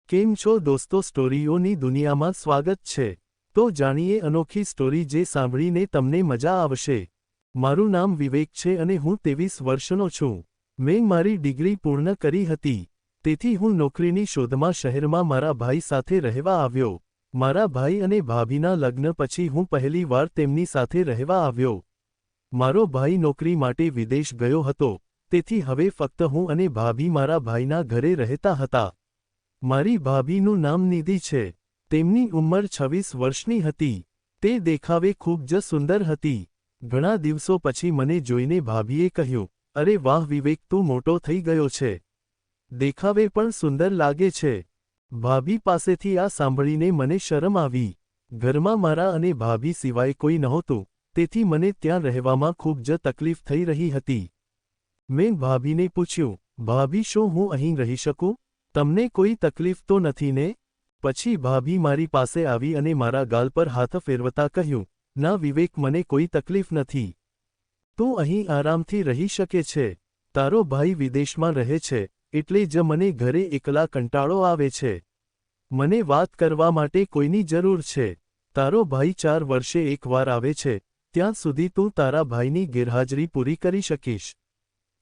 કેમ છો દોસ્તો, સ્ટોરીઓની દુનિયામાં સ્વાગત છે। તો જાણીએ અનોખી સ્ટોરી જે સાંભળીને તમને મજા આવશે। મારું નામ વિવેક છે અને હું 23 વર્ષનો છું। મેં મારી ડિગ્રી પૂર્ણ કરી હતી, તેથી હું નોકરીની શોધમાં શહેરમાં મારા ભાઈ સાથે રહેવા આવ્યો। મારા ભાઈ અને ભાભીના લગ્ન પછી હું પહેલી વાર તેમની સાથે રહેવા આવ્યો। મારો ભાઈ નોકરી માટે વિદેશ ગયો હતો, તેથી હવે ફક્ત હું અને ભાભી મારા ભાઈના ઘરે રહેતા હતા। મારી ભાભીનું નામ નિધિ છે। તેમની ઉંમર 26 વર્ષની હતી। તે દેખાવે ખૂબ જ સુંદર હતી। ઘણા દિવસો પછી મને જોઈને ભાભીએ કહ્યું, અરે વાહ વિવેક, તું મોટો થઈ ગયો છે। દેખાવે પણ સુંદર લાગે છે। ભાભી પાસેથી આ સાંભળીને મને શરમ આવી। ઘરમાં મારા અને ભાભી સિવાય કોઈ નહોતું, તેથી મને ત્યાં રહેવામાં ખૂબ જ તકલીફ થઈ રહી હતી। મેં ભાભીને પૂછ્યું, ભાભી શું હું અહીં રહી શકું? તમને કોઈ તકલીફ તો નથી ને? પછી ભાભી મારી પાસે આવી અને મારા ગાલ પર હાથ ફેરવતા કહ્યું, ના વિવેક, મને કોઈ તકલીફ નથી। તું અહીં આરામથી રહી શકે છે। તારો ભાઈ વિદેશમાં રહે છે, એટલે જ મને ઘરે એકલા કંટાળો આવે છે। મને વાત કરવા માટે કોઈની જરૂર છે। તારો ભાઈ 4 વર્ષે એકવાર આવે છે, ત્યાં સુધી તું તારા ભાઈની ગેરહાજરી પૂરી કરી શકીશ।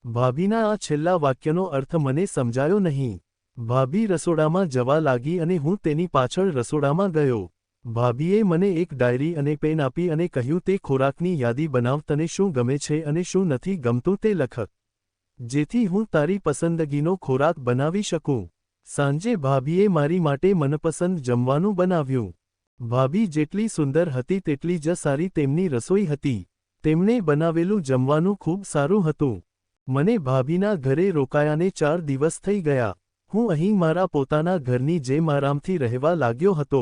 ભાભીના આ છેલ્લા વાક્યનો અર્થ મને સમજાયો નહીં। ભાભી રસોડામાં જવા લાગી અને હું તેની પાછળ રસોડામાં ગયો। ભાભીએ મને એક ડાયરી અને પેન આપી અને કહ્યું, તે ખોરાકની યાદી બનાવ, તને શું ગમે છે અને શું નથી ગમતું તે લખ, જેથી હું તારી પસંદગીનો ખોરાક બનાવી શકું। સાંજે ભાભીએ મારી માટે મનપસંદ જમવાનું બનાવ્યું। ભાભી જેટલી સુંદર હતી તેટલી જ સારી તેમની રસોઈ હતી। તેમણે બનાવેલું જમવાનું ખૂબ સારું હતું। મને ભાભીના ઘરે રોકાયાને 4 દિવસ થઈ ગયા। હું અહીં મારા પોતાના ઘરની જેમ આરામથી રહેવા લાગ્યો હતો।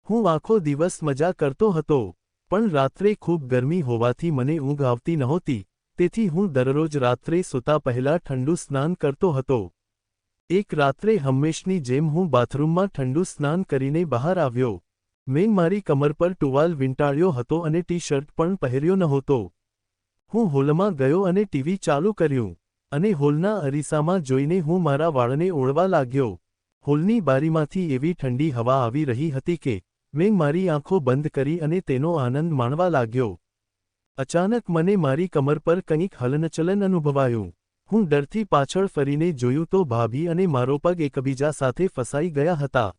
હું આખો દિવસ મજા કરતો હતો, પણ રાત્રે ખૂબ ગરમી હોવાથી મને ઊંઘ આવતી નહોતી, તેથી હું દરરોજ રાત્રે સૂતા પહેલા ઠંડુ સ્નાન કરતો હતો। એક રાત્રે હંમેશની જેમ હું બાથરૂમમાં ઠંડુ સ્નાન કરીને બહાર આવ્યો। મેં મારી કમર પર ટુવાલ વીંટાળ્યો હતો અને ટી-શર્ટ પણ પહેર્યો નહોતો। હું હોલમાં ગયો અને ટીવી ચાલુ કર્યું, અને હોલના અરીસામાં જોઈને હું મારા વાળને ઓળવા લાગ્યો। હોલની બારીમાંથી એવી ઠંડી હવા આવી રહી હતી કે મેં મારી આંખો બંધ કરી અને તેનો આનંદ માણવા લાગ્યો। અચાનક મને મારી કમર પર કંઈક હલનચલન અનુભવાયું। હું ડરથી પાછળ ફરીને જોયું તો ભાભી અને મારો પગ એકબીજા સાથે ફસાઈ ગયા હતા,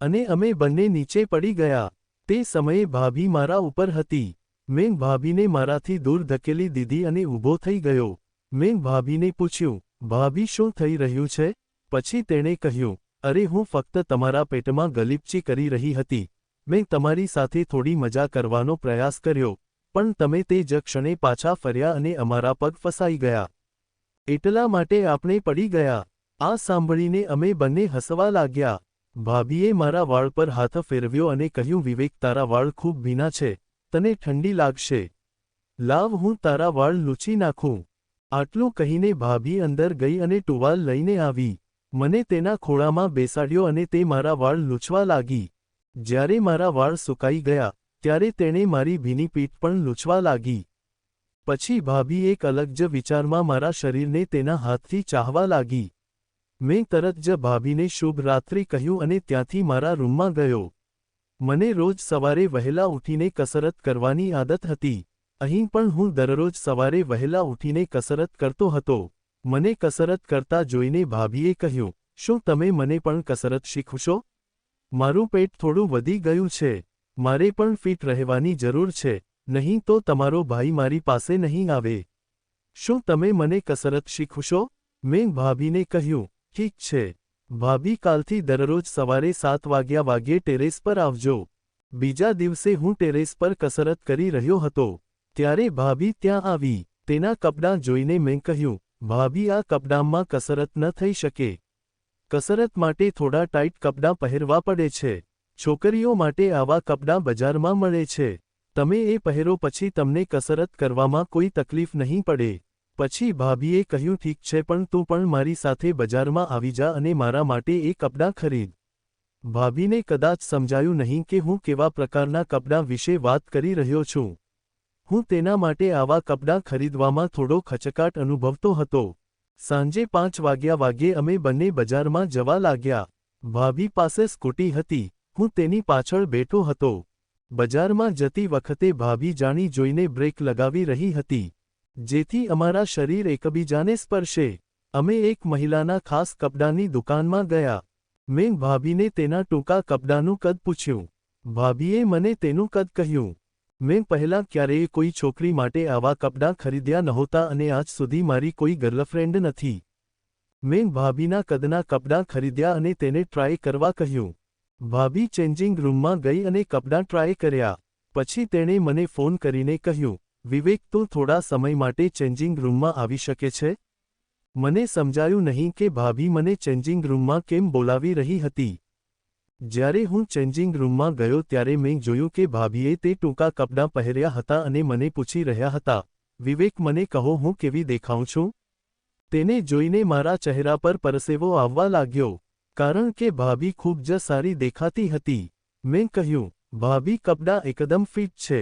અને અમે બંને નીચે પડી ગયા। તે સમયે ભાભી મારા ઉપર હતી। મેં ભાભીને મારાથી દૂર ધકેલી દીધી અને ઊભો થઈ ગયો। મેં ભાભીને પૂછ્યું, ભાભી શું થઈ રહ્યું છે? પછી તેણે કહ્યું, અરે હું ફક્ત તમારા પેટમાં ગલીપચી કરી રહી હતી। મેં તમારી સાથે થોડી મજા કરવાનો પ્રયાસ કર્યો, પણ તમે તે જ ક્ષણે પાછા ફર્યા અને અમારા પગ ફસાઈ ગયા, એટલા માટે આપણે પડી ગયા। આ સાંભળીને અમે બંને હસવા લાગ્યા। ભાભીએ મારા વાળ પર હાથ ફેરવ્યો અને કહ્યું, વિવેક, તારા વાળ ખૂબ ભીના છે, તને ઠંડી લાગશે। લાવ હું તારા વાળ લૂછી નાખું। આટલું કહીને ભાભી અંદર ગઈ અને ટુવાલ લઈને આવી। મને તેના ખોળામાં બેસાડ્યો અને તે મારા વાળ લૂછવા લાગી। જ્યારે મારા વાળ સુકાઈ ગયા, ત્યારે તેણે મારી ભીની પીઠ પણ લૂછવા લાગી। પછી ભાભી એક અલગ જ વિચારમાં મારા શરીરને તેના હાથથી ચાહવા લાગી। મેં તરત જ ભાભીને શુભ રાત્રિ કહ્યું અને ત્યાંથી મારા રૂમમાં ગયો। મને રોજ સવારે વહેલા ઉઠીને કસરત કરવાની આદત હતી। અહીં પણ હું દરરોજ સવારે વહેલા ઉઠીને કસરત કરતો હતો। મને કસરત કરતા જોઈને ભાભીએ કહ્યું, શું તમે મને પણ કસરત શીખવશો? મારું પેટ થોડું વધી ગયું છે। મારે પણ ફિટ રહેવાની જરૂર છે, નહીં તો તમારો ભાઈ મારી પાસે નહીં આવે। શું તમે મને કસરત શીખવશો? મેં ભાભીને કહ્યું, ઠીક છે ભાભી, કાલથી દરરોજ સવારે 7 વાગ્યે ટેરેસ પર આવજો। બીજા દિવસે હું ટેરેસ પર કસરત કરી રહ્યો હતો, ત્યારે ભાભી ત્યાં આવી। તેના કપડાં જોઈને મેં કહ્યું, ભાભી, આ કપડાંમાં કસરત ન થઈ શકે। કસરત માટે થોડા ટાઈટ કપડાં પહેરવા પડે છે। છોકરીઓ માટે આવા કપડાં બજારમાં મળે છે। તમે એ પહેરો પછી તમને કસરત કરવામાં કોઈ તકલીફ નહીં પડે। પછી ભાભીએ કહ્યું, ઠીક છે, પણ તું પણ મારી સાથે બજારમાં આવી જા અને મારા માટે એ કપડાં ખરીદ। ભાભીને કદાચ સમજાયું નહીં કે હું કેવા પ્રકારના કપડાં વિશે વાત કરી રહ્યો છું। હું તેના માટે આવા કપડાં ખરીદવામાં થોડો ખચકાટ અનુભવતો હતો। સાંજે 5 વાગ્યે અમે બંને બજારમાં જવા લાગ્યા। ભાભી પાસે સ્કૂટી હતી, હું તેની પાછળ બેઠો હતો. બજારમાં જતી વખતે ભાભી જાણી જોઈને બ્રેક લગાવી રહી હતી, જેથી અમારા શરીર એકબીજાને સ્પર્શે. અમે એક મહિલાના ખાસ કપડાની દુકાનમાં ગયા. મેં ભાભીને તેના ટૂંકા કપડાનું કદ પૂછ્યું. ભાભીએ મને તેનું કદ કહ્યું. મેં પહેલાં ક્યારેય કોઈ છોકરી માટે આવા કપડાં ખરીદ્યા નહોતા અને આજ સુધી મારી કોઈ ગર્લફ્રેન્ડ નથી. મેં ભાભીના કદના કપડાં ખરીદ્યા અને તેને ટ્રાય કરવા કહ્યું. ભાભી ચેન્જિંગ રૂમમાં ગઈ અને કપડાં ટ્રાય કર્યા. પછી તેણે મને ફોન કરીને કહ્યું, વિવેક, તું થોડા સમય માટે ચેન્જિંગ રૂમમાં આવી શકે છે? મને સમજાયું નહીં કે ભાભી મને ચેન્જિંગ રૂમમાં કેમ બોલાવી રહી હતી. જ્યારે હું ચેન્જિંગ રૂમમાં ગયો ત્યારે મેં જોયું કે ભાભીએ તે ટૂંકા કપડાં પહેર્યા હતા અને મને પૂછી રહ્યા હતા, વિવેક, મને કહો, હું કેવી દેખાઉં છું? તેને જોઈને મારા ચહેરા પર પરસેવો આવવા લાગ્યો, કારણ કે ભાભી ખૂબ જ સારી દેખાતી હતી. મેં કહ્યું, ભાભી, કપડાં એકદમ ફિટ છે,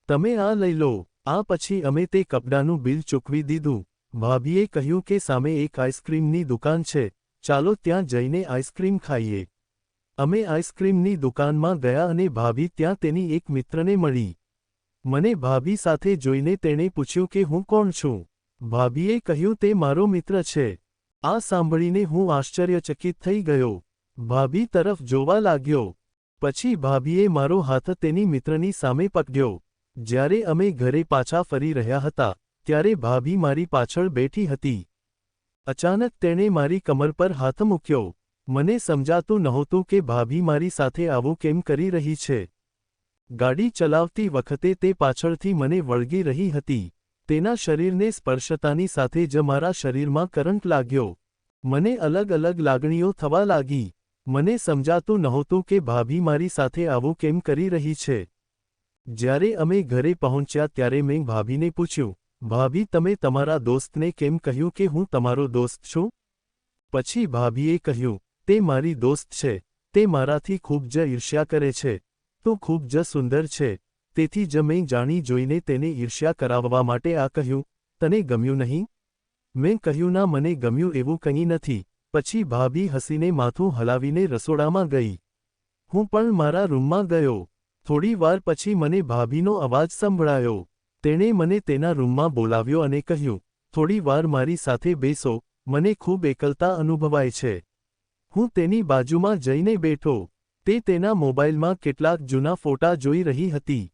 તમે આ લઈ લો. આ પછી અમે તે કપડાનું બિલ ચૂકવી દીધું. ભાભીએ કહ્યું કે સામે એક આઈસ્ક્રીમની દુકાન છે, ચાલો ત્યાં જઈને આઈસ્ક્રીમ ખાઈએ. અમે આઈસ્ક્રીમની દુકાનમાં ગયા અને ભાભી ત્યાં તેની એક મિત્રને મળી. મને ભાભી સાથે જોઈને તેણે પૂછ્યું કે હું કોણ છું. ભાભીએ કહ્યું, તે મારો મિત્ર છે. આ સાંભળીને હું આશ્ચર્યચકિત થઈ ગયો. ભાભી તરફ જોવા લાગ્યો. પછી ભાભીએ મારો હાથ તેની મિત્રની સામે પકડ્યો. જ્યારે અમે ઘરે પાછા ફરી રહ્યા હતા, ત્યારે ભાભી મારી પાછળ બેઠી હતી. અચાનક તેણે મારી કમર પર હાથ મૂક્યો. મને સમજાતું નહોતું કે ભાભી મારી સાથે આવું કેમ કરી રહી છે. ગાડી ચલાવતી વખતે તે પાછળથી મને વળગી રહી હતી. તેના શરીરને સ્પર્શતાની સાથે જ મારા શરીરમાં કરંટ લાગ્યો. મને અલગ અલગ લાગણીઓ થવા લાગી. મને સમજાતું નહોતું કે ભાભી મારી સાથે આવું કેમ કરી રહી છે. જ્યારે અમે ઘરે પહોંચ્યા ત્યારે મેં ભાભીને પૂછ્યું, ભાભી, તમે તમારા દોસ્તને કેમ કહ્યું કે હું તમારો દોસ્ત છું? પછી ભાભીએ કહ્યું, તે મારી દોસ્ત છે, તે મારાથી ખૂબ જ ઈર્ષ્યા કરે છે. તું ખૂબ જ સુંદર છે, તેથી જ મેં જાણી જોઈને તેને ઈર્ષ્યા કરાવવા માટે આ કહ્યું. તને ગમ્યું નહીં? મેં કહ્યું, ના, મને ગમ્યું એવું કંઈ નથી. પછી ભાભી હસીને માથું હલાવીને રસોડામાં ગઈ. હું પણ મારા રૂમમાં ગયો. થોડી વાર પછી મને ભાભીનો અવાજ સંભળાયો. તેણે મને તેના રૂમમાં બોલાવ્યો અને કહ્યું, થોડી વાર મારી સાથે બેસો, મને ખૂબ એકલતા અનુભવાય છે. હું તેની બાજુમાં જઈને બેઠો. તે તેના મોબાઈલમાં કેટલાક જૂના ફોટા જોઈ રહી હતી.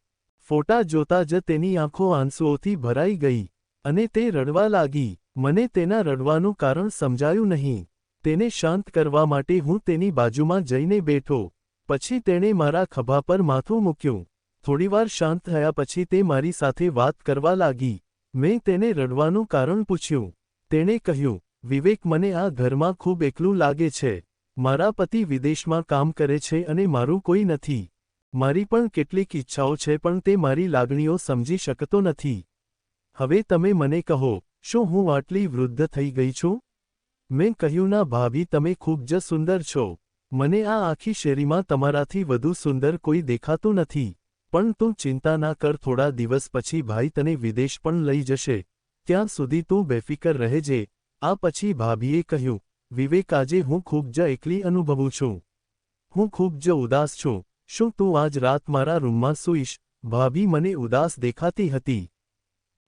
ફોટા જોતા જ તેની આંખો આંસુઓથી ભરાઈ ગઈ અને તે રડવા લાગી. મને તેના રડવાનું કારણ સમજાયું નહીં. તેને શાંત કરવા માટે હું તેની બાજુમાં જઈને બેઠો. પછી તેણે મારા ખભા પર માથું મૂક્યું. થોડીવાર શાંત થયા પછી તે મારી સાથે વાત કરવા લાગી. મેં તેને રડવાનું કારણ પૂછ્યું. તેણે કહ્યું, વિવેક, મને આ ઘરમાં ખૂબ એકલું લાગે છે. મારા પતિ વિદેશમાં કામ કરે છે અને મારું કોઈ નથી. મારી પણ કેટલીક ઈચ્છાઓ છે પણ તે મારી લાગણીઓ સમજી શકતો નથી. હવે તમે મને કહો, શું હું આટલી વૃદ્ધ થઈ ગઈ છું? મેં કહ્યું, ના ભાભી, તમે ખૂબ જ સુંદર છો. મને આ આખી શેરીમાં તમારાથી વધુ સુંદર કોઈ દેખાતું નથી. પણ તું ચિંતા ના કર, થોડા દિવસ પછી ભાઈ તને વિદેશ પણ લઈ જશે. ત્યાં સુધી તું બેફિકર રહેજે. આ પછી ભાભીએ કહ્યું, વિવેક, આજે હું ખૂબ જ એકલી અનુભવું છું. હું ખૂબ જ ઉદાસ છું. શું તું આજ રાત મારા રૂમમાં સૂઈશ? ભાભી મને ઉદાસ દેખાતી હતી,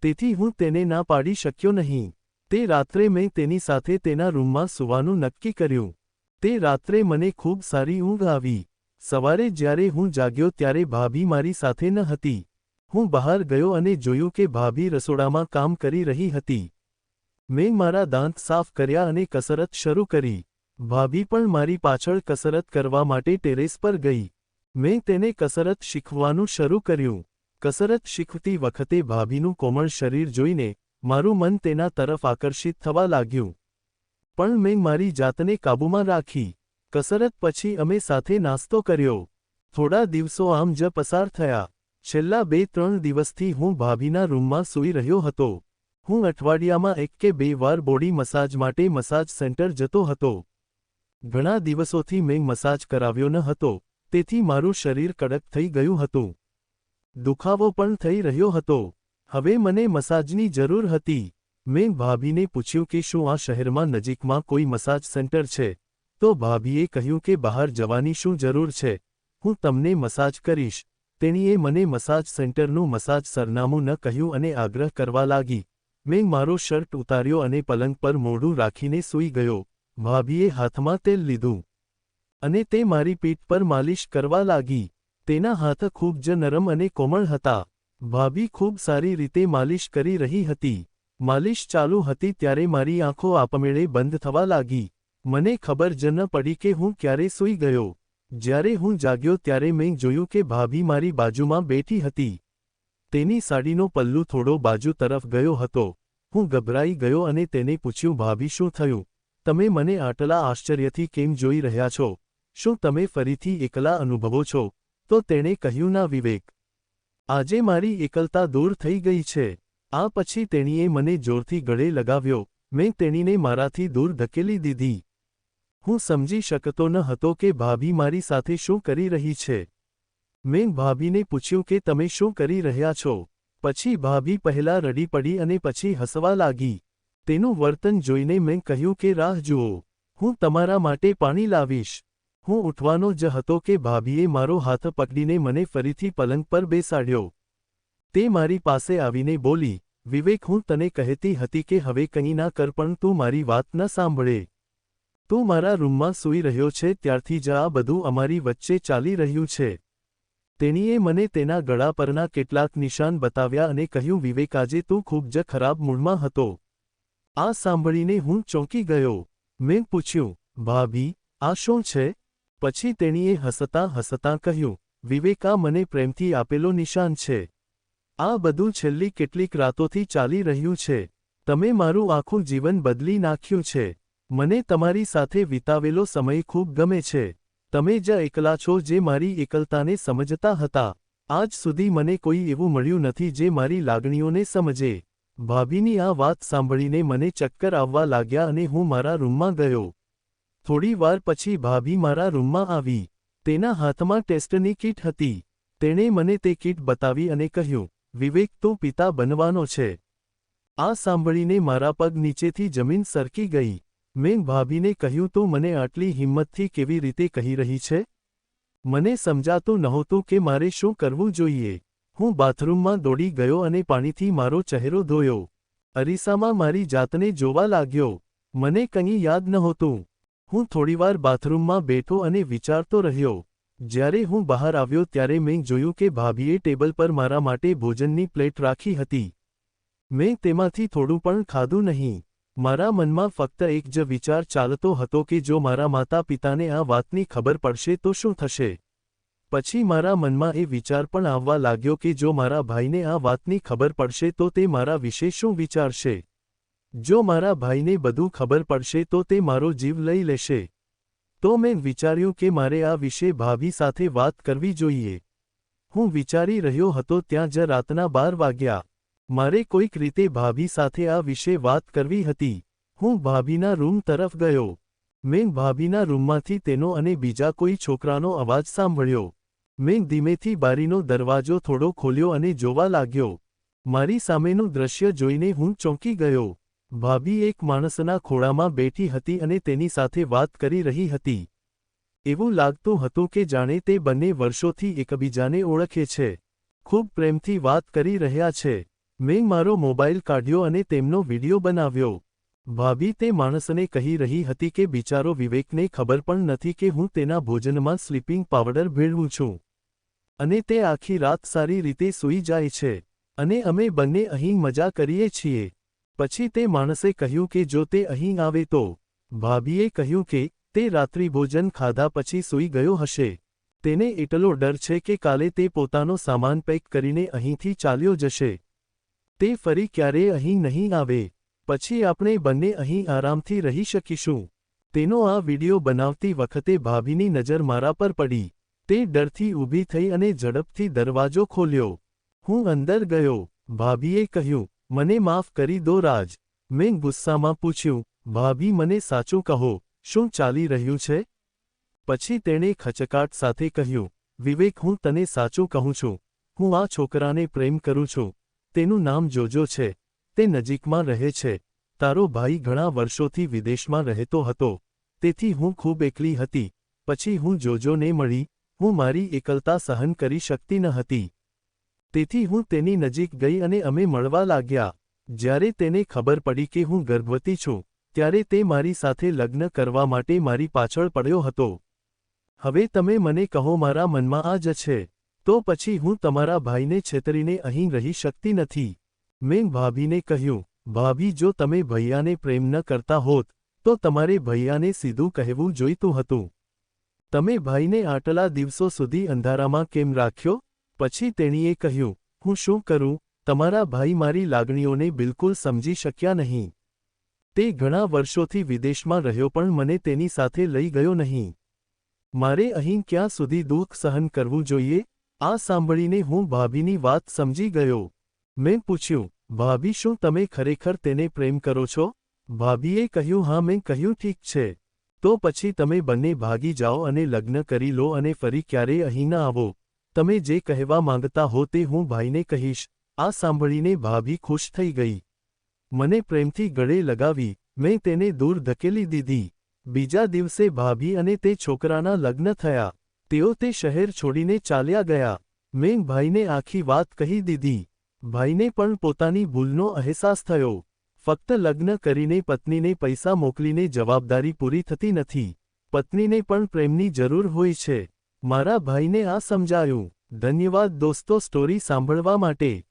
તેથી હું તેને ના પાડી શક્યો નહીં. તે રાત્રે મેં તેની સાથે તેના રૂમમાં સૂવાનું નક્કી કર્યું. તે રાત્રે મને ખૂબ સારી ઊંઘ આવી. સવારે જ્યારે હું જાગ્યો ત્યારે ભાભી મારી સાથે ન હતી. હું બહાર ગયો અને જોયું કે ભાભી રસોડામાં કામ કરી રહી હતી. મેં મારા દાંત સાફ કર્યા અને કસરત શરૂ કરી. ભાભી પણ મારી પાછળ કસરત કરવા માટે ટેરેસ પર ગઈ. મેં તેને કસરત શીખવવાનું શરૂ કર્યું. કસરત શીખવતી વખતે ભાભીનું કોમળ શરીર જોઈને મારું મન તેના તરફ આકર્ષિત થવા લાગ્યું. પણ મેં મારી જાતને કાબૂમાં રાખી. કસરત પછી અમે સાથે નાસ્તો કર્યો. થોડા દિવસો આમ જ પસાર થયા. છેલ્લા 2-3 દિવસથી હું ભાભીના રૂમમાં સૂઈ રહ્યો હતો. હું અઠવાડિયામાં 1 કે 2 વાર બોડી મસાજ માટે મસાજ સેન્ટર જતો હતો. ઘણા દિવસોથી મેં મસાજ કરાવ્યો ન હતો, તેથી મારું શરીર કડક થઈ ગયું હતું. દુખાવો પણ થઈ રહ્યો હતો. હવે મને મસાજની જરૂર હતી. મેં ભાભીને પૂછ્યું કે શું આ શહેરમાં નજીકમાં કોઈ મસાજ સેન્ટર છે. તો ભાભીએ કહ્યું કે બહાર જવાની શું જરૂર છે, હું તમને મસાજ કરીશ. તેણીએ મને મસાજ સેન્ટરનું મસાજ સરનામું ન કહ્યું અને આગ્રહ કરવા લાગી. મેં મારો શર્ટ ઉતાર્યો અને પલંગ પર મોઢું રાખીને સૂઈ ગયો. ભાભીએ હાથમાં તેલ લીધું અને તે મારી પીઠ પર માલિશ કરવા લાગી. તેના હાથ ખૂબ જ નરમ અને કોમળ હતા. ભાભી ખૂબ સારી રીતે માલિશ કરી રહી હતી. માલિશ ચાલુ હતી ત્યારે મારી આંખો આપમેળે બંધ થવા લાગી. મને ખબર જ ન પડી કે હું ક્યારે સૂઈ ગયો. જ્યારે હું જાગ્યો ત્યારે મેં જોયું કે ભાભી મારી બાજુમાં બેઠી હતી. તેની સાડીનો પલ્લુ થોડો બાજુ તરફ ગયો હતો. હું ગભરાઈ ગયો અને તેને પૂછ્યું, ભાભી શું થયું? તમે મને આટલા આશ્ચર્યથી કેમ જોઈ રહ્યા છો? શું તમે ફરીથી એકલા અનુભવો છો? તો તેણે કહ્યું, ના વિવેક. આજે મારી એકલતા દૂર થઈ ગઈ છે. આ પછી તેણીએ મને જોરથી ગળે લગાવ્યો. મેં તેણીને મારાથી દૂર ધકેલી દીધી. હું સમજી શકતો ન હતો કે ભાભી મારી સાથે શું કરી રહી છે. મેં ભાભીને પૂછ્યું કે તમે શું કરી રહ્યા છો? પછી ભાભી પહેલા રડી પડી અને પછી હસવા લાગી. તેનું વર્તન જોઈને મેં કહ્યું કે રાહ જુઓ, હું તમારા માટે પાણી લાવીશ. હું ઉઠવાનો જ હતો કે ભાભીએ મારો હાથ પકડીને મને ફરીથી પલંગ પર બેસાડ્યો. તે મારી પાસે આવીને બોલી, વિવેક, હું તને કહેતી હતી કે હવે કંઈ ના કર, પણ તું મારી વાત ન સાંભળે. તું મારા રૂમમાં સૂઈ રહ્યો છે ત્યારથી જ આ બધું અમારી વચ્ચે ચાલી રહ્યું છે. તેણીએ મને તેના ગળા પરના કેટલાક નિશાન બતાવ્યા અને કહ્યું, વિવેક, આજે તું ખૂબ જ ખરાબ મૂડમાં હતો. આ સાંભળીને હું ચોંકી ગયો. મેં પૂછ્યું, ભાભી, આ શું છે? પછી તેણીએ હસતાં હસતાં કહ્યું, વિવેક, આ મને પ્રેમથી આપેલો નિશાન છે. આ બધું છેલ્લી કેટલીક રાતોથી ચાલી રહ્યું છે. તમે મારું આખું જીવન બદલી નાખ્યું છે. મને તમારી સાથે વિતાવેલો સમય ખૂબ ગમે છે. તમે જ એકલા છો જે મારી એકલતાને સમજતા હતા. આજ સુધી મને કોઈ એવું મળ્યું નથી જે મારી લાગણીઓને સમજે. ભાભીની આ વાત સાંભળીને મને ચક્કર આવવા લાગ્યા અને હું મારા રૂમમાં ગયો. થોડી વાર પછી ભાભી મારા રૂમમાં આવી. તેના હાથમાં ટેસ્ટની કીટ હતી. તેણે મને તે કીટ બતાવી અને કહ્યું, વિવેક, તું પિતા બનવાનો છે. આ સાંભળીને મારા પગ નીચેથી જમીન સરકી ગઈ. મેં ભાભીને કહ્યું, તું મને આટલી હિંમતથી કેવી રીતે કહી રહી છે? મને સમજાતું નહોતું કે મારે શું કરવું જોઈએ. હું બાથરૂમમાં દોડી ગયો અને પાણીથી મારો ચહેરો ધોયો. અરીસામાં મારી જાતને જોવા લાગ્યો. મને કંઈ યાદ નહોતું. હું થોડીવાર બાથરૂમમાં બેઠો અને વિચારતો રહ્યો. જ્યારે હું બહાર આવ્યો ત્યારે મેં જોયું કે ભાભીએ ટેબલ પર મારા માટે ભોજનની પ્લેટ રાખી હતી. મેં તેમાંથી થોડું પણ ખાધું નહીં. મારા મનમાં ફક્ત એક જ વિચાર ચાલતો હતો કે જો મારા માતા પિતાને આ વાતની ખબર પડશે તો શું થશે. પછી મારા મનમાં એ વિચાર પણ આવવા લાગ્યો કે જો મારા ભાઈને આ વાતની ખબર પડશે તો તે મારા વિશે શું વિચારશે. જો મારા ભાઈને બધું ખબર પડશે તો તે મારો જીવ લઈ લેશે. તો મેં વિચાર્યું કે મારે આ વિશે ભાભી સાથે વાત કરવી જોઈએ. હું વિચારી રહ્યો હતો ત્યાં જ રાતના 12 વાગ્યા. મારે કોઈક રીતે ભાભી સાથે આ વિશે વાત કરવી હતી. હું ભાભીના રૂમ તરફ ગયો. મેં ભાભીના રૂમમાંથી તેનો અને બીજા કોઈ છોકરાનો અવાજ સાંભળ્યો. મેં ધીમેથી બારીનો દરવાજો થોડો ખોલ્યો અને જોવા લાગ્યો. મારી સામેનું દૃશ્ય જોઈને હું ચોંકી ગયો. ભાભી એક માણસના ખોળામાં બેઠી હતી અને તેની સાથે વાત કરી રહી હતી. એવું લાગતું હતું કે જાણે તે બંને વર્ષોથી એકબીજાને ઓળખે છે. ખૂબ પ્રેમથી વાત કરી રહ્યા છે. મેં મારો મોબાઈલ કાઢ્યો અને તેમનો વિડિયો બનાવ્યો. ભાભી તે માણસને કહી રહી હતી કે બિચારો વિવેકને ખબર પણ નથી કે હું તેના ભોજનમાં સ્લીપિંગ પાવડર ભેળવું છું. અને તે આખી રાત સારી રીતે સૂઈ જાય છે. અને અમે બંને અહીં મજા કરીએ છીએ. પછી તે માણસે કહ્યું કે જો તે અહીં આવે તો. ભાભીએ કહ્યું કે તે રાત્રિભોજન ખાધા પછી સૂઈ ગયો હશે. તેને એટલો ડર છે કે કાલે તે પોતાનો સામાન પેક કરીને અહીંથી ચાલ્યો જશે. તે ફરી ક્યારેય અહીં નહીં આવે. પછી આપણે બંને અહીં આરામથી રહી શકીશું. તેનો આ વિડિયો બનાવતી વખતે ભાભીની નજર મારા પર પડી. તે ડરથી ઊભી થઈ અને ઝડપથી દરવાજો ખોલ્યો. હું અંદર ગયો. ભાભીએ કહ્યું, મને માફ કરી દો રાજ. મેં ગુસ્સામાં પૂછ્યું, ભાભી, મને સાચું કહો, શું ચાલી રહ્યું છે? પછી તેણે ખચકાટ સાથે કહ્યું, વિવેક, હું તને સાચું કહું છું. હું આ છોકરાને પ્રેમ કરું છું. તેનું નામ જોજો છે. તે નજીકમાં રહે છે. તારો ભાઈ ઘણા વર્ષોથી વિદેશમાં રહેતો હતો. તેથી હું ખૂબ એકલી હતી. પછી હું જોજોને મળી. હું મારી એકલતા સહન કરી શકતી ન હતી. તેથી હું તેની નજીક ગઈ અને અમે મળવા લાગ્યા. જ્યારે તેને ખબર પડી કે હું ગર્ભવતી છું, ત્યારે તે મારી સાથે લગ્ન કરવા માટે મારી પાછળ પડ્યો હતો. હવે તમે મને કહો, મારા મનમાં આ જ છે. તો પછી હું તમારા ભાઈને છેતરીને અહીં રહી શકતી નથી. મેં ભાભીને કહ્યું, ભાભી, જો તમે ભૈયાને પ્રેમ ન કરતા હોત, તો તમારે ભૈયાને સીધું કહેવું જોઈતું હતું. તમે ભાઈને આટલા દિવસો સુધી અંધારામાં કેમ રાખ્યો? પછી તેણીએ કહ્યું, હું શું કરું? તમારા ભાઈ મારી લાગણીઓને બિલકુલ સમજી શક્યા નહીં. તે ઘણા વર્ષોથી વિદેશમાં રહ્યો પણ મને તેની સાથે લઈ ગયો નહીં. મારે અહીં ક્યાં સુધી દુઃખ સહન કરવું જોઈએ? આ સાંભળીને હું ભાભીની વાત સમજી ગયો. મેં પૂછ્યું, ભાભી, શું તમે ખરેખર તેને પ્રેમ કરો છો? ભાભીએ કહ્યું, હા. મેં કહ્યું, ઠીક છે. તો પછી તમે બંને ભાગી જાઓ અને લગ્ન કરી લો અને ફરી ક્યારેય અહીં ન આવો. તમે જે કહેવા માંગતા હો તે હું ભાઈને કહીશ. આ સાંભળીને ભાભી ખુશ થઈ ગઈ. મને પ્રેમથી ગળે લગાવી. મેં તેને દૂર ધકેલી દીધી. બીજા દિવસે ભાભી અને તે છોકરાના લગ્ન થયા. તેઓ તે શહેર છોડીને ચાલ્યા ગયા. મેં ભાઈને આખી વાત કહી દીધી. ભાઈને પણ પોતાની ભૂલનો અહેસાસ થયો. ફક્ત લગ્ન કરીને પત્નીને પૈસા મોકલીને જવાબદારી પૂરી થતી નથી. પત્નીને પણ પ્રેમની જરૂર હોય છે. મારા ભાઈને આ સમજાયું. ધન્યવાદ દોસ્તો સ્ટોરી સાંભળવા માટે.